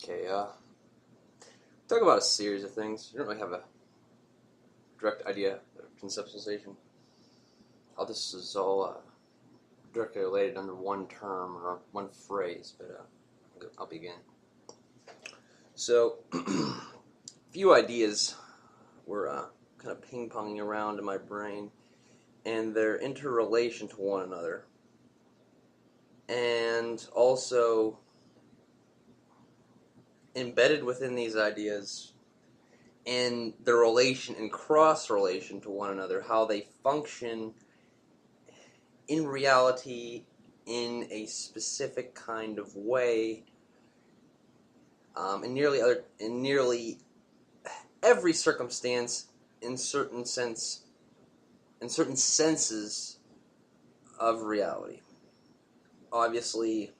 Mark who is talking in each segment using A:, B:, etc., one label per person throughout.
A: Okay, talk about a series of things. You don't really have a direct idea of conceptualization. How this is all directly related under one term or one phrase, but I'll begin. So, a few ideas were kind of ping-ponging around in my brain, and their interrelation to one another. And also, embedded within these ideas and the relation and cross-relation to one another, how they function in reality in a specific kind of way, in nearly every circumstance, in certain senses of reality. Obviously,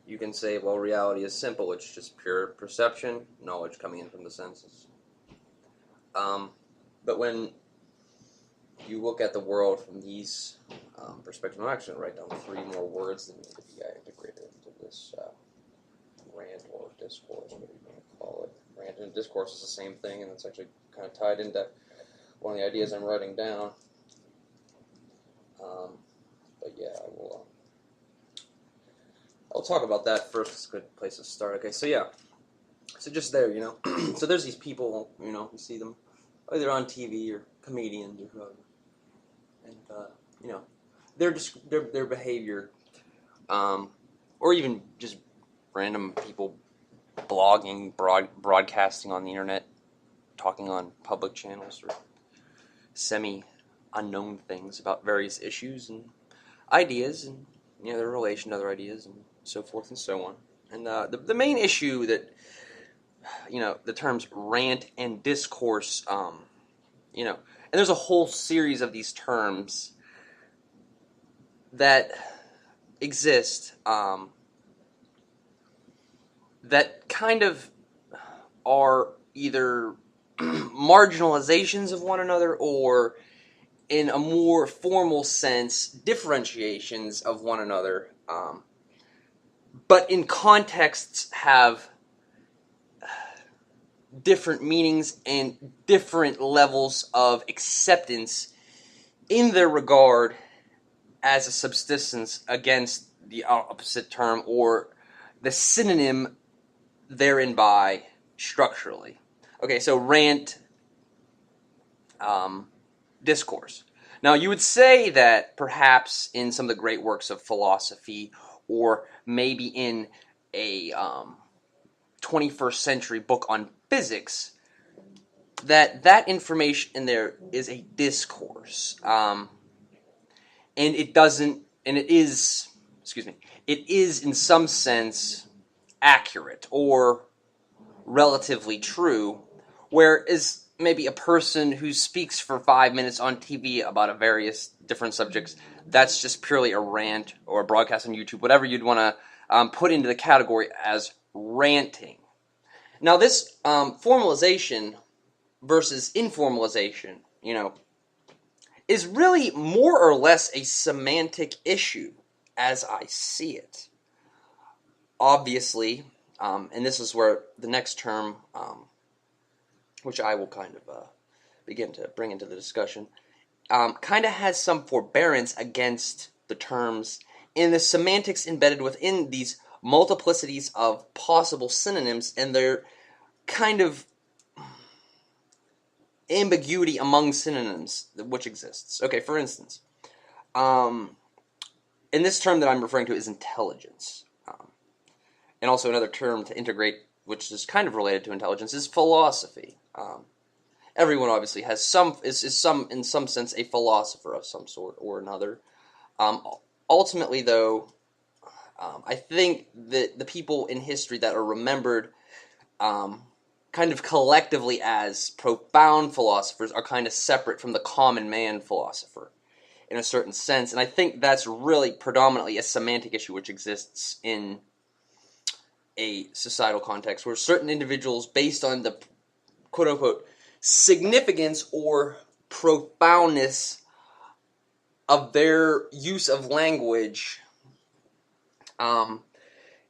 A: you can say, well, reality is simple. It's just pure perception, knowledge coming in from the senses. But when you look at the world from these perspectives, I'm actually going to write down 3 more words that need to be integrated into this rant or discourse, whatever you want to call it. Rant and discourse is the same thing, and it's actually kind of tied into one of the ideas I'm writing down. But yeah, I'll talk about that first. It's a good place to start. Okay, so yeah. So just there, so there's these people, you see them either on TV or comedians or whoever. And, their behavior, or even just random people blogging, broadcasting on the internet, talking on public channels or semi-unknown things about various issues and ideas and, their relation to other ideas and so forth and so on. And the main issue that, the terms rant and discourse, and there's a whole series of these terms that exist that kind of are either marginalizations of one another or, in a more formal sense, differentiations of one another, but in contexts have different meanings and different levels of acceptance in their regard as a subsistence against the opposite term or the synonym therein by structurally. Okay, so rant, discourse. Now, you would say that perhaps in some of the great works of philosophy, or maybe in a 21st century book on physics, that information in there is a discourse, and it is in some sense accurate or relatively true, whereas maybe a person who speaks for 5 minutes on TV about a various different subjects, that's just purely a rant or a broadcast on YouTube, whatever you'd want to put into the category as ranting. Now, this formalization versus informalization, is really more or less a semantic issue as I see it. Obviously, and this is where the next term, which I will kind of begin to bring into the discussion, kind of has some forbearance against the terms in the semantics embedded within these multiplicities of possible synonyms and their kind of ambiguity among synonyms which exists. Okay, for instance, and this term that I'm referring to is intelligence. And also another term to integrate, which is kind of related to intelligence, is philosophy. Everyone obviously has in some sense a philosopher of some sort or another. Ultimately, though, I think that the people in history that are remembered kind of collectively as profound philosophers are kind of separate from the common man philosopher in a certain sense. And I think that's really predominantly a semantic issue which exists in a societal context where certain individuals, based on the quote-unquote significance or profoundness of their use of language,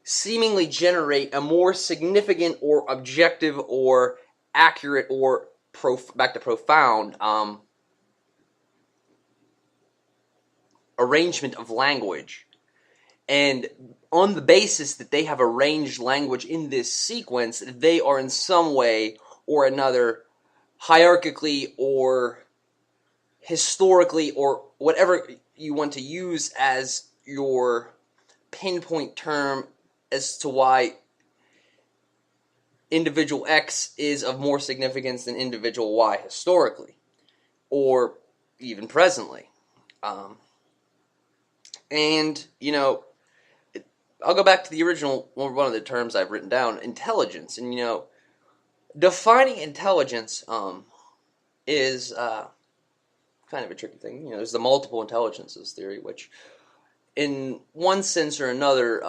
A: seemingly generate a more significant or objective or accurate or back to profound arrangement of language. And on the basis that they have arranged language in this sequence, they are in some way or another hierarchically or historically or whatever you want to use as your pinpoint term as to why individual X is of more significance than individual Y historically or even presently. And, I'll go back to the original, one of the terms I've written down, intelligence. And, defining intelligence is kind of a tricky thing. There's the multiple intelligences theory, which in one sense or another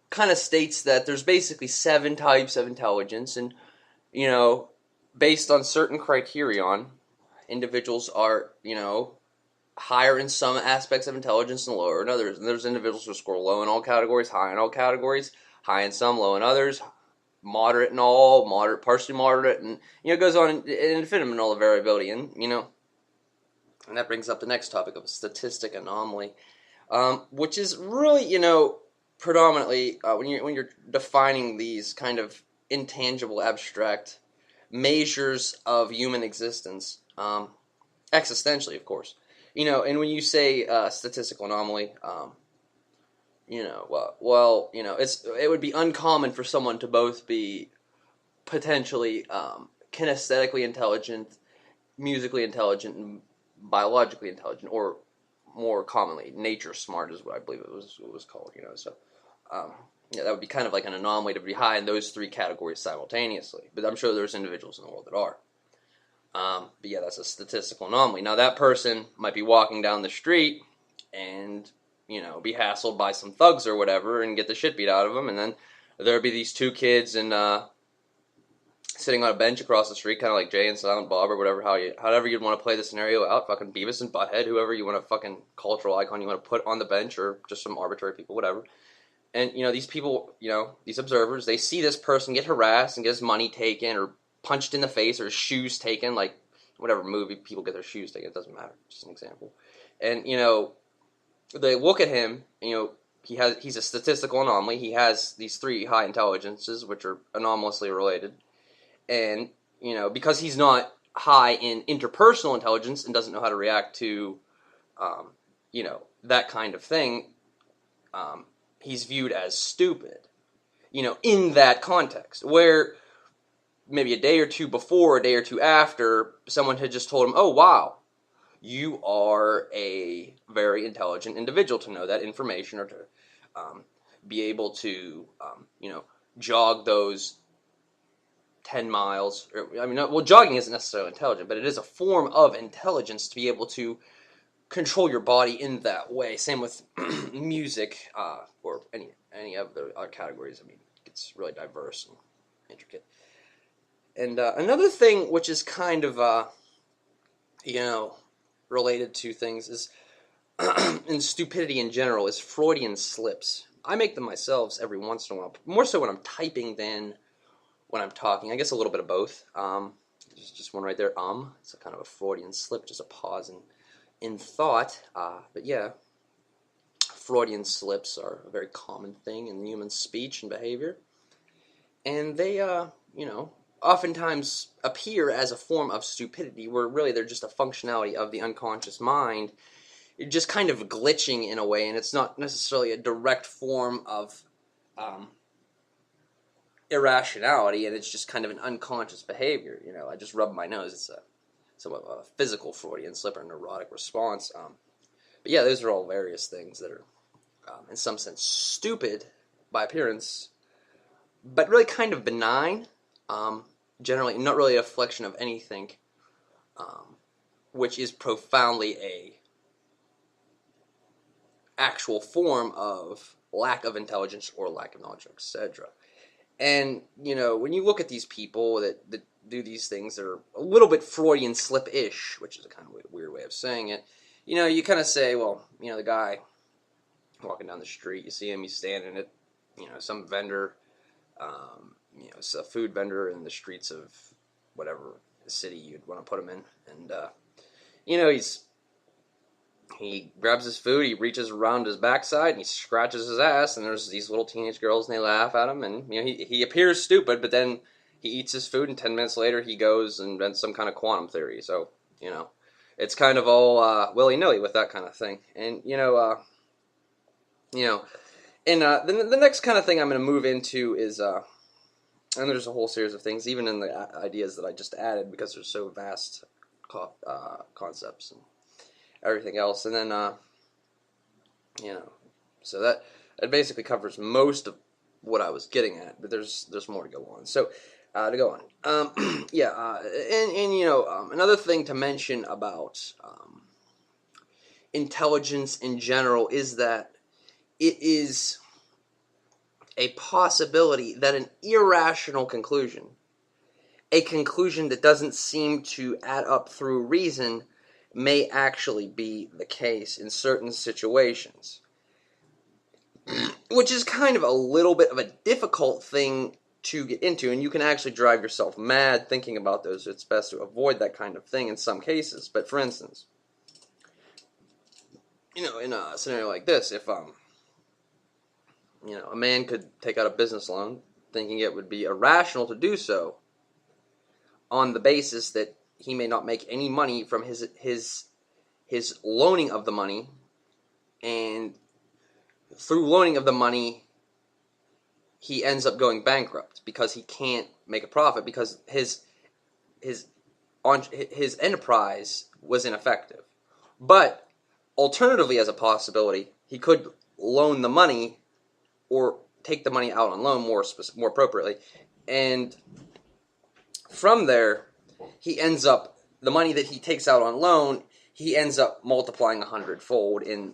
A: kind of states that there's basically 7 types of intelligence, and based on certain criterion, individuals are higher in some aspects of intelligence and lower in others. And there's individuals who score low in all categories, high in all categories, high in some, low in others, moderate in all, moderate, partially moderate, and it goes on in infinite in all the variability. And and that brings up the next topic of a statistic anomaly, which is really predominantly when you're defining these kind of intangible, abstract measures of human existence, existentially, of course. And when you say statistical anomaly, it would be uncommon for someone to both be potentially kinesthetically intelligent, musically intelligent, and biologically intelligent, or more commonly, nature smart is what I believe it was called. So that would be kind of like an anomaly to be high in those 3 categories simultaneously. But I'm sure there's individuals in the world that are. But yeah, that's a statistical anomaly. Now, that person might be walking down the street and, be hassled by some thugs or whatever and get the shit beat out of them. And then there'd be these 2 kids sitting on a bench across the street, kind of like Jay and Silent Bob or whatever, however you'd want to play the scenario out, fucking Beavis and Butthead, whoever you want to fucking cultural icon you want to put on the bench, or just some arbitrary people, whatever. And, these people, these observers, they see this person get harassed and get his money taken or punched in the face or his shoes taken, like whatever movie people get their shoes taken, it doesn't matter, just an example. And, they look at him, and, he's a statistical anomaly. He has these 3 high intelligences, which are anomalously related. And, because he's not high in interpersonal intelligence and doesn't know how to react to, that kind of thing, he's viewed as stupid, in that context. Where maybe a day or 2 before, a day or 2 after, someone had just told him, oh, wow, you are a very intelligent individual to know that information, or to be able to, jog those 10 miles. Jogging isn't necessarily intelligent, but it is a form of intelligence to be able to control your body in that way. Same with music, or any of the other categories. It's really diverse and intricate. And another thing which is kind of, related to things is, and stupidity in general, is Freudian slips. I make them myself every once in a while, more so when I'm typing than when I'm talking. I guess a little bit of both. There's just one right there, It's a kind of a Freudian slip, just a pause in thought. But yeah, Freudian slips are a very common thing in human speech and behavior. And they, oftentimes appear as a form of stupidity, where really they're just a functionality of the unconscious mind, just kind of glitching in a way, and it's not necessarily a direct form of irrationality, and it's just kind of an unconscious behavior. I just rub my nose. It's somewhat of a physical Freudian slip or neurotic response. But yeah, those are all various things that are, in some sense, stupid by appearance, but really kind of benign. Generally, not really a reflection of anything, which is profoundly a actual form of lack of intelligence or lack of knowledge, etc. And, when you look at these people that do these things that are a little bit Freudian slip-ish, which is a kind of weird way of saying it, you kind of say, well, the guy walking down the street. You see him, he's standing at, some vendor, it's a food vendor in the streets of whatever city you'd want to put him in. And, he grabs his food, he reaches around his backside, and he scratches his ass, and there's these little teenage girls, and they laugh at him, and, he appears stupid, but then he eats his food, and 10 minutes later, he goes and invents some kind of quantum theory. So, it's kind of all willy-nilly with that kind of thing. And, and the next kind of thing I'm going to move into is, and there's a whole series of things, even in the ideas that I just added, because they're so vast concepts and everything else. And then, so that basically covers most of what I was getting at, but there's more to go on. So, to go on, another thing to mention about intelligence in general is that it is a possibility that an irrational conclusion, a conclusion that doesn't seem to add up through reason, may actually be the case in certain situations. Which is kind of a little bit of a difficult thing to get into, and you can actually drive yourself mad thinking about those. It's best to avoid that kind of thing in some cases. But for instance, in a scenario like this, if a man could take out a business loan thinking it would be irrational to do so on the basis that he may not make any money from his loaning of the money, and through loaning of the money, he ends up going bankrupt because he can't make a profit because his enterprise was ineffective. But alternatively, as a possibility, he could loan the money or take the money out on loan more appropriately, and from there, he ends up, the money that he takes out on loan, he ends up multiplying 100-fold in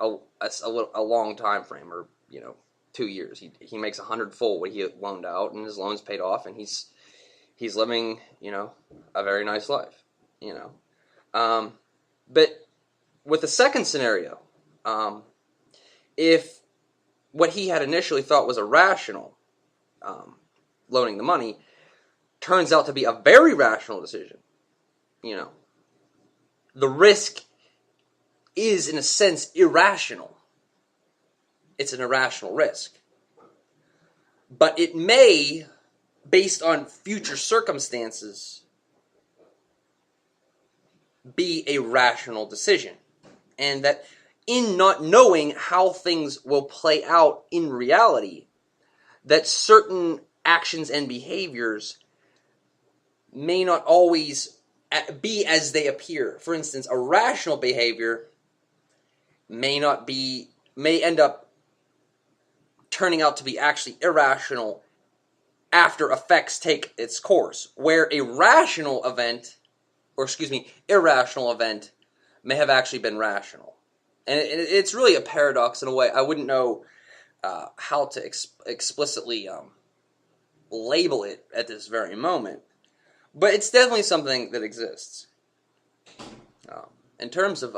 A: a long time frame, or 2 years. He makes 100-fold what he loaned out, and his loan's paid off, and he's living a very nice life. But with the second scenario, if what he had initially thought was irrational, loaning the money, turns out to be a very rational decision, the risk is, in a sense, irrational. It's an irrational risk. But it may, based on future circumstances, be a rational decision. And that in not knowing how things will play out in reality, that certain actions and behaviors may not always be as they appear. For instance, a rational behavior may end up turning out to be actually irrational after effects take its course, where a irrational event may have actually been rational. And it's really a paradox in a way. I wouldn't know how to explicitly label it at this very moment, but it's definitely something that exists. In terms of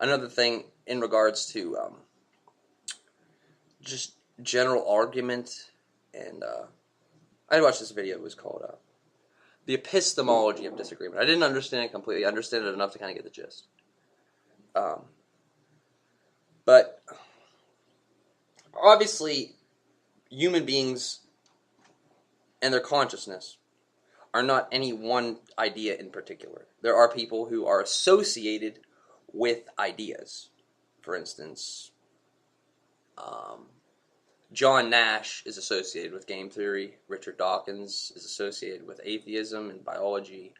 A: another thing in regards to just general argument, and I watched this video. It was called The Epistemology of Disagreement. I didn't understand it completely. I understood it enough to kind of get the gist. But obviously, human beings and their consciousness are not any one idea in particular. There are people who are associated with ideas. For instance, John Nash is associated with game theory. Richard Dawkins is associated with atheism and biology.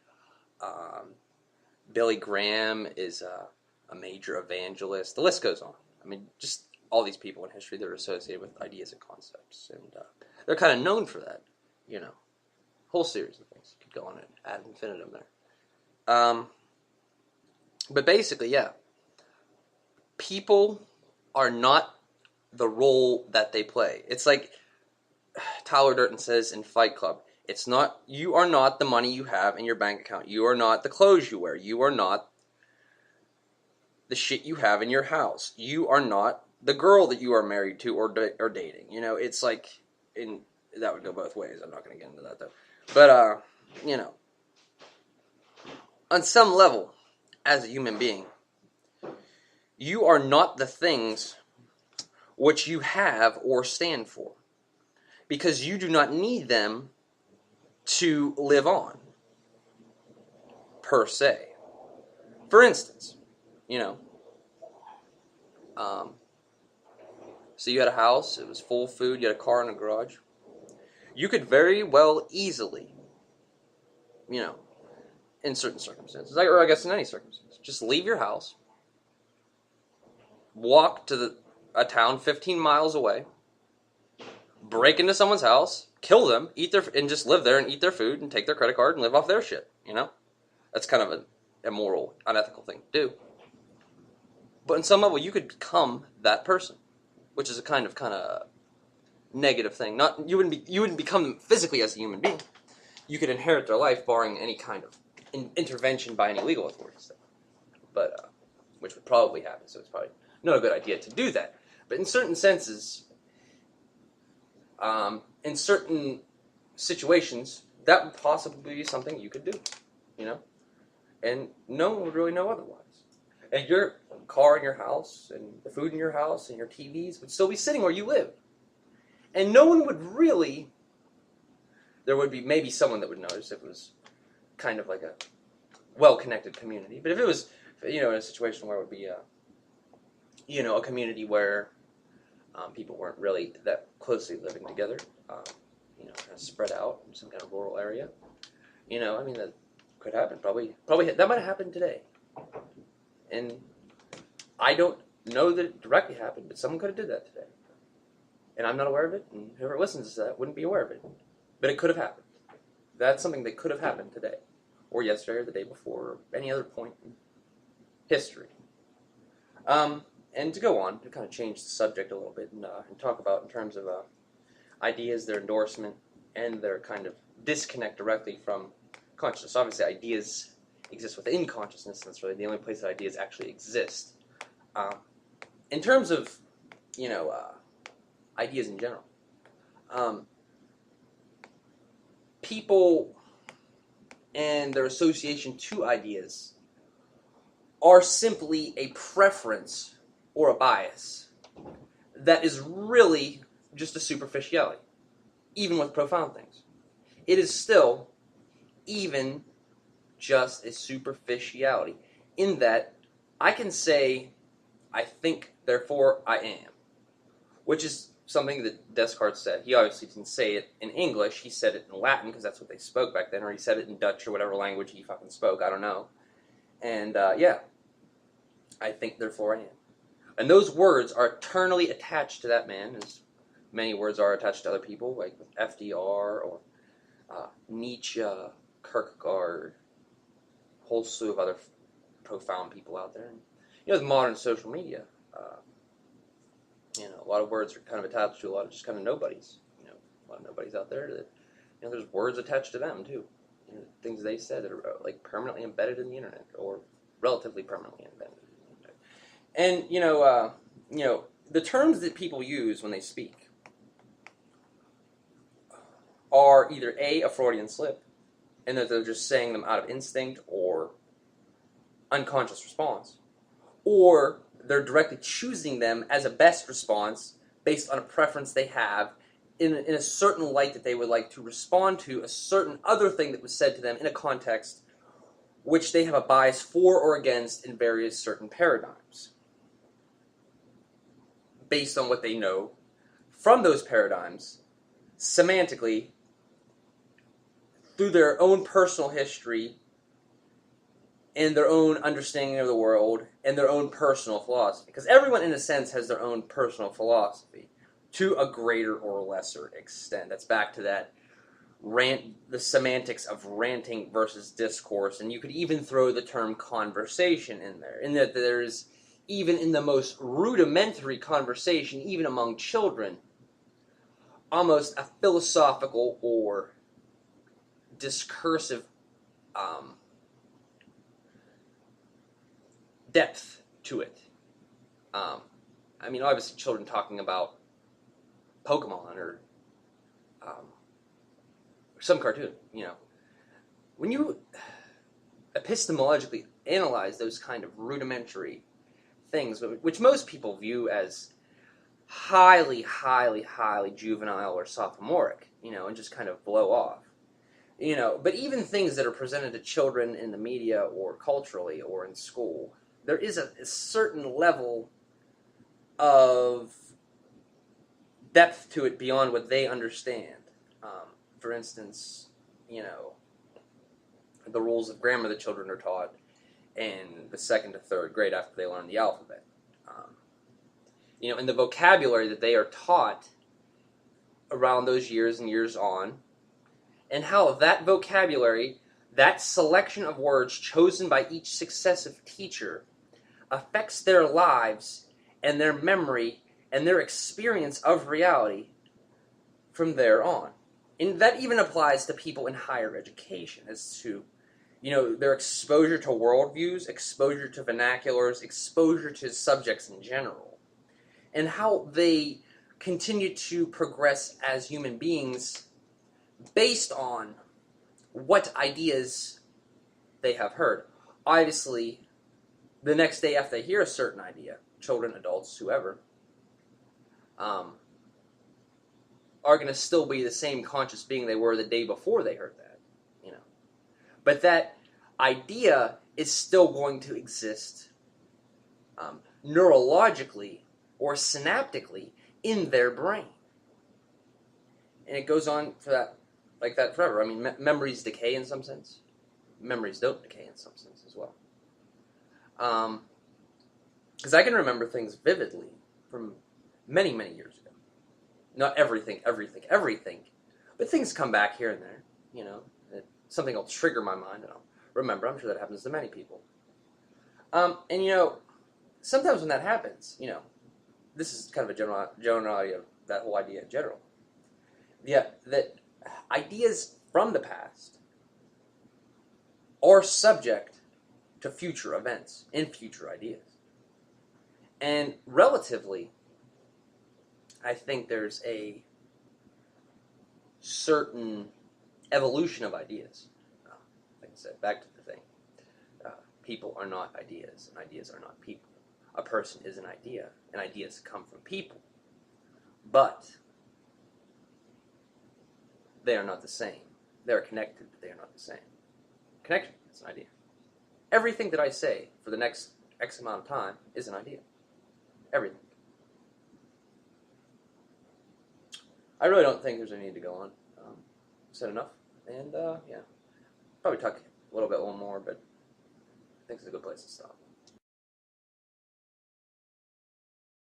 A: Billy Graham is a major evangelist. The list goes on. I mean, just all these people in history that are associated with ideas and concepts. And they're kind of known for that, Whole series of things. You could go on and ad infinitum there. But basically, yeah. People are not the role that they play. It's like Tyler Durden says in Fight Club. You are not the money you have in your bank account. You are not the clothes you wear. You are not the shit you have in your house. You are not the girl that you are married to or dating. You know, it's like, that would go both ways. I'm not going to get into that though. But you know, on some level, as a human being, you are not the things which you have or stand for, because you do not need them to live on, per se. For instance, you know, so you had a house, it was full of food, you had a car in the garage. You could very well easily, you know, in certain circumstances, or I guess in any circumstance, just leave your house, walk to a town 15 miles away, break into someone's house, kill them, and just live there and eat their food and take their credit card and live off their shit, you know? That's kind of an immoral, unethical thing to do. But in some level, you could become that person, which is a kind of negative thing. You wouldn't become them physically as a human being. You could inherit their life, barring any kind of intervention by any legal authorities, but which would probably happen. So it's probably not a good idea to do that. But in certain senses, in certain situations, that would possibly be something you could do, you know, and no one would really know otherwise. And your car in your house, and the food in your house, and your TVs would still be sitting where you live. And no one would really, there would be maybe someone that would notice if it was kind of like a well-connected community. But if it was, you know, in a situation where it would be a community where people weren't really that closely living together, you know, kind of spread out in some kind of rural area, you know, I mean, that could happen. Probably that might have happened today. And I don't know that it directly happened, but someone could have did that today. And I'm not aware of it, and whoever listens to that wouldn't be aware of it. But it could have happened. That's something that could have happened today, or yesterday, or the day before, or any other point in history. And to go on, to kind of change the subject a little bit, and talk about in terms of ideas, their endorsement, and their kind of disconnect directly from consciousness. Obviously, ideas exist within consciousness, and that's really the only place that ideas actually exist. In terms of, you know, ideas in general, people and their association to ideas are simply a preference or a bias that is really just a superficiality, even with profound things. It is still even just a superficiality, in that I can say, I think, therefore I am, which is something that Descartes said. He obviously didn't say it in English, he said it in Latin, because that's what they spoke back then, or he said it in Dutch, or whatever language he fucking spoke, I don't know. And, yeah, I think, therefore I am. And those words are eternally attached to that man, as many words are attached to other people, like FDR, or Nietzsche, Kierkegaard, a whole slew of other profound people out there. And, you know, with modern social media, you know, a lot of words are kind of attached to a lot of just kind of nobodies. You know, a lot of nobodies out there that, you know, there's words attached to them too. You know, things they said that are like permanently embedded in the internet, or relatively permanently embedded in the internet. And you know, the terms that people use when they speak are either a Freudian slip, and that they're just saying them out of instinct or unconscious response, or they're directly choosing them as a best response based on a preference they have in a certain light that they would like to respond to a certain other thing that was said to them in a context which they have a bias for or against in various certain paradigms, based on what they know from those paradigms, semantically, through their own personal history, and their own understanding of the world, and their own personal philosophy. Because everyone, in a sense, has their own personal philosophy, to a greater or lesser extent. That's back to that the semantics of ranting versus discourse, and you could even throw the term conversation in there, in that there's, even in the most rudimentary conversation, even among children, almost a philosophical or discursive depth to it. I mean, obviously, children talking about Pokemon or some cartoon, you know. When you epistemologically analyze those kind of rudimentary things, which most people view as highly, highly, highly juvenile or sophomoric, you know, and just kind of blow off. You know, but even things that are presented to children in the media or culturally or in school, there is a certain level of depth to it beyond what they understand. For instance, you know, the rules of grammar that children are taught in the 2nd to 3rd grade after they learn the alphabet. You know, and the vocabulary that they are taught around those years and years on, and how that vocabulary, that selection of words chosen by each successive teacher, affects their lives and their memory and their experience of reality from there on. And that even applies to people in higher education as to, you know, their exposure to worldviews, exposure to vernaculars, exposure to subjects in general, and how they continue to progress as human beings based on what ideas they have heard. Obviously, the next day after they hear a certain idea, children, adults, whoever, are going to still be the same conscious being they were the day before they heard that, you know. But that idea is still going to exist neurologically or synaptically in their brain. And it goes on for that, like that forever. I mean, memories decay in some sense. Memories don't decay in some sense as well. Because I can remember things vividly from many, many years ago. Not everything, but things come back here and there, you know. Something will trigger my mind and I'll remember. I'm sure that happens to many people. And, you know, sometimes when that happens, you know, this is kind of a generality of that whole idea in general. Yeah, that ideas from the past are subject to future events and future ideas. And relatively, I think there's a certain evolution of ideas. Like I said, back to the thing. People are not ideas, and ideas are not people. A person is an idea, and ideas come from people. But they are not the same. They are connected, but they are not the same. Connection is an idea. Everything that I say for the next X amount of time is an idea. Everything. I really don't think there's any need to go on. Said enough. And, yeah. Probably talk a little bit more, but I think it's a good place to stop.